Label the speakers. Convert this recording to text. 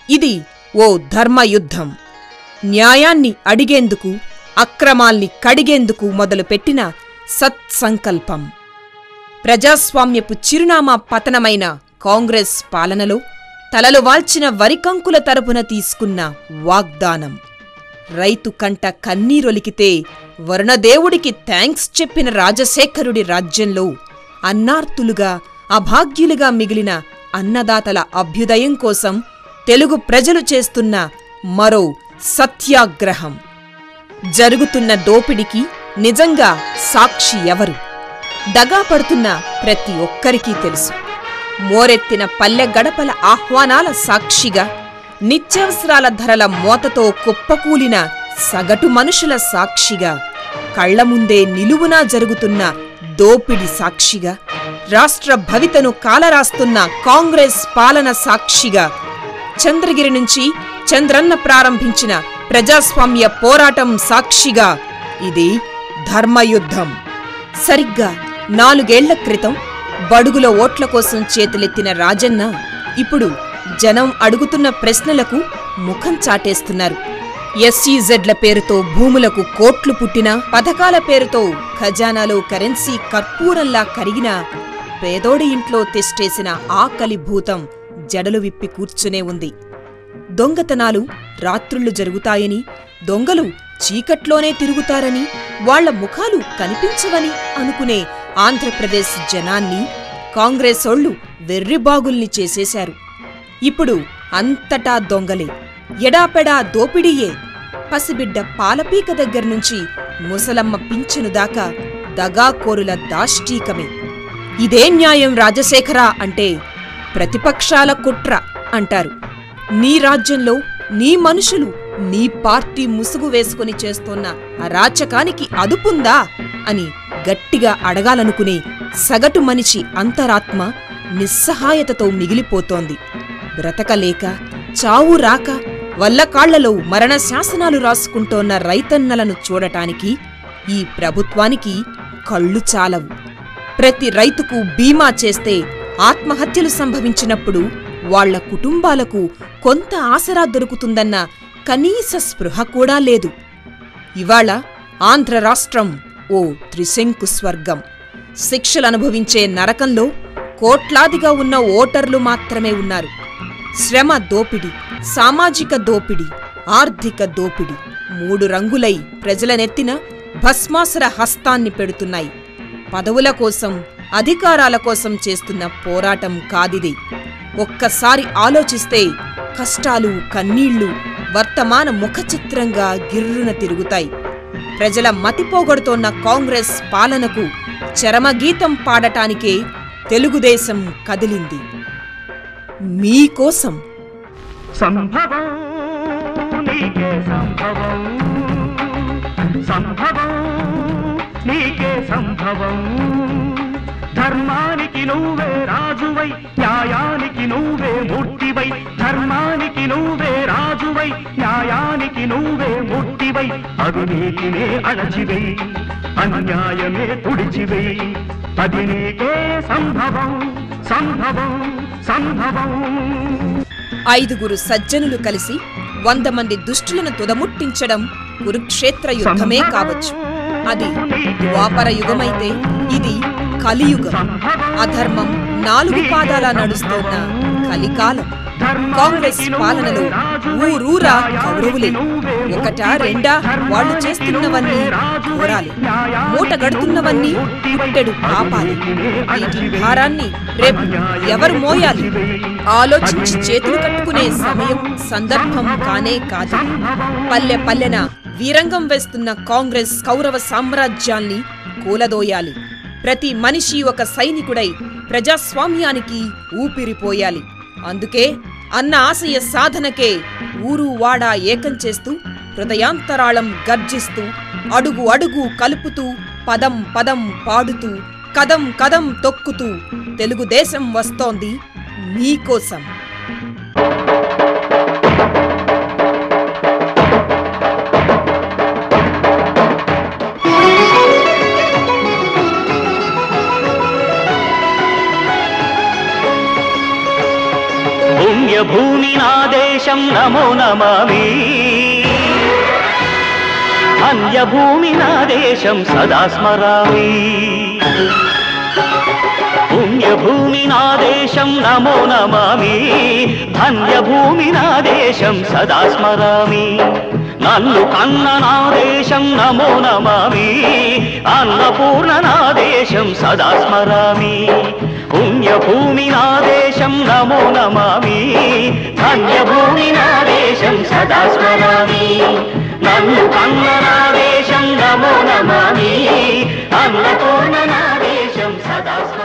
Speaker 1: ఇది ఓ ధర్మయుద్ధం. న్యాయాన్ని అడిగేందుకు, అక్రమాల్ని కడిగేందుకు మొదలుపెట్టిన సత్సంకల్పం. ప్రజాస్వామ్యపు చిరునామా పతనమైన కాంగ్రెస్ పాలనలో తలలు వాల్చిన వరికంకుల తరపున తీసుకున్న వాగ్దానం. రైతు కంట కన్నీరొలికితే వరుణదేవుడికి థ్యాంక్స్ చెప్పిన రాజశేఖరుడి రాజ్యంలో అన్నార్తులుగా, అభాగ్యులుగా మిగిలిన అన్నదాతల అభ్యుదయం కోసం తెలుగు ప్రజలు చేస్తున్న మరో సత్యాగ్రహం. జరుగుతున్న దోపిడికి నిజంగా సాక్షి ఎవరు? దగాపడుతున్న ప్రతి ఒక్కరికీ తెలుసు. మోరెత్తిన పల్లె గడపల ఆహ్వానాల సాక్షిగా, నిత్యావసరాల ధరల మోతతో కుప్పకూలిన సగటు మనుషుల సాక్షిగా, కళ్లముందే నిలువునా జరుగుతున్న దోపిడి సాక్షిగా, రాష్ట్ర భవితను కాలరాస్తున్న కాంగ్రెస్ పాలన సాక్షిగా, చంద్రగిరి నుంచి చంద్రన్న ప్రారంభించిన ప్రజాస్వామ్య పోరాటం సాక్షిగా ఇది ధర్మయుద్ధం. సరిగ్గా 4 ఏళ్ల క్రితం బడుగుల ఓట్ల కోసం చేతులెత్తిన రాజన్న ఇప్పుడు జనం అడుగుతున్న ప్రశ్నలకు ముఖం చాటేస్తున్నారు. ఎస్ఈజెడ్ల పేరుతో భూములకు కోట్లు పుట్టినా, పథకాల పేరుతో ఖజానాలో కరెన్సీ కర్పూరంలా కరిగినా, పేదోడి ఇంట్లో తెస్టేసిన ఆకలి భూతం జడలు విప్పి కూర్చునే ఉంది. దొంగతనాలు రాత్రుళ్ళు జరుగుతాయని, దొంగలు చీకట్లోనే తిరుగుతారని, వాళ్ల ముఖాలు కనిపించవని అనుకునే ఆంధ్రప్రదేశ్ జనాన్ని కాంగ్రెసోళ్లు వెర్రిబాగుల్ని చేసేశారు. ఇప్పుడు అంతటా దొంగలే, ఎడాపెడా దోపిడీయే. పసిబిడ్డ పాలపీక దగ్గర్నుంచి ముసలమ్మ పింఛను దాకా దగాకోరుల దాష్టీకమే. ఇదే న్యాయం రాజశేఖరా అంటే ప్రతిపక్షాల కుట్ర అంటారు. నీ రాజ్యంలో నీ మనుషులు నీ పార్టీ ముసుగు వేసుకుని చేస్తోన్న అరాచకానికి అదుపుందా అని గట్టిగా అడగాలనుకునే సగటు మనిషి అంతరాత్మ నిస్సహాయతతో మిగిలిపోతోంది. బ్రతకలేక, చావు రాక, వల్లకాళ్లలో మరణ శాసనాలు రాసుకుంటోన్న రైతన్నలను చూడటానికి ఈ ప్రభుత్వానికి కళ్ళు చాలవు. ప్రతి రైతుకు బీమా చేస్తే ఆత్మహత్యలు సంభవించినప్పుడు వాళ్ల కుటుంబాలకు కొంత ఆసరా దొరుకుతుందన్న కనీస స్పృహ కూడా లేదు. ఇవాళ ఆంధ్ర రాష్ట్రం ఓ త్రిశంకు స్వర్గం. శిక్షలనుభవించే నరకంలో కోట్లాదిగా ఉన్న ఓటర్లు మాత్రమే ఉన్నారు. శ్రమ దోపిడి, సామాజిక దోపిడి, ఆర్థిక దోపిడి 3 రంగులై ప్రజలనెత్తిన భస్మాసుర హస్తాన్ని పెడుతున్నాయి. పదవుల కోసం, అధికారాల కోసం చేస్తున్న పోరాటం కాదిది. ఒక్కసారి ఆలోచిస్తే కష్టాలు, కన్నీళ్లు వర్తమాన ముఖచిత్రంగా గిర్రున తిరుగుతాయి. ప్రజల మతిపోగొడుతోన్న కాంగ్రెస్ పాలనకు చరమగీతం పాడటానికే తెలుగుదేశం కదిలింది. మీకోసం.
Speaker 2: సంభవం నీకే సంభవం, సంభవం నీకే సంభవం. ధర్మానికి నువ్వే రాజువై, న్యాయానికి నువ్వే మూర్తివై. ధర్మానికి నువ్వే రాజువై, న్యాయానికి నువ్వే మూర్తివై. అవినీతినే అణచివై, అన్యాయమే తుడిచివై. అది నీకే సంభవం, సంభవం, సంభవం.
Speaker 1: 5 సజ్జనులు కలిసి 100 మంది దుష్టులను తుదముట్టించడం కురుక్షేత్ర యుద్ధమే కావచ్చు. అది ద్వాపర యుగమైతే ఇది కలియుగం. అధర్మం 4 పాదాలా నడుస్తోన్న కలికాలం. కాంగ్రెస్ పాలనలో ఊరూరా కౌరవులే. 1, 2 వాళ్లు చేస్తున్నవన్నీ ఘోరాలి, మూటగడుతున్నవన్నీ పుట్టెడు పాపాలి. వీటి భారాన్ని రేపు ఎవరు మోయాలి? ఆలోచించి చేతులు కట్టుకునే సమయం, సందర్భం కానే కాదు. పల్లె పల్లెన వీరంగం వేస్తున్న కాంగ్రెస్ కౌరవ సామ్రాజ్యాల్ని కూలదోయాలి. ప్రతి మనిషి ఒక సైనికుడై ప్రజాస్వామ్యానికి ఊపిరిపోయాలి. అందుకే అన్న ఆశయ సాధనకే ఊరు వాడా ఏకం చేస్తూ, హృదయాంతరాళం గర్జిస్తూ, అడుగు అడుగు కలుపుతూ, పదం పదం పాడుతూ, కదం కదం తొక్కుతూ తెలుగుదేశం వస్తోంది మీకోసం.
Speaker 2: పుణ్యభూమి నా దేశం నమో నమామి ధన్యభూమి నా దేశం సదా స్మరామి పుణ్యభూమి నా దేశం నమో నమామి ధన్యభూమి నా దేశం సదా స్మరామి నన్ను కన్న నా దేశం నమో నమామి అన్నపూర్ణ నా దేశం సదా స్మరామి పుణ్యభూమి నా దేశం నమో నమామి ధన్యభూమి నా దేశం సదా స్మరామి నన్ను కన్న నా దేశం నమో నమామి అన్నపూర్ణ నా దేశం సదా స్మరామి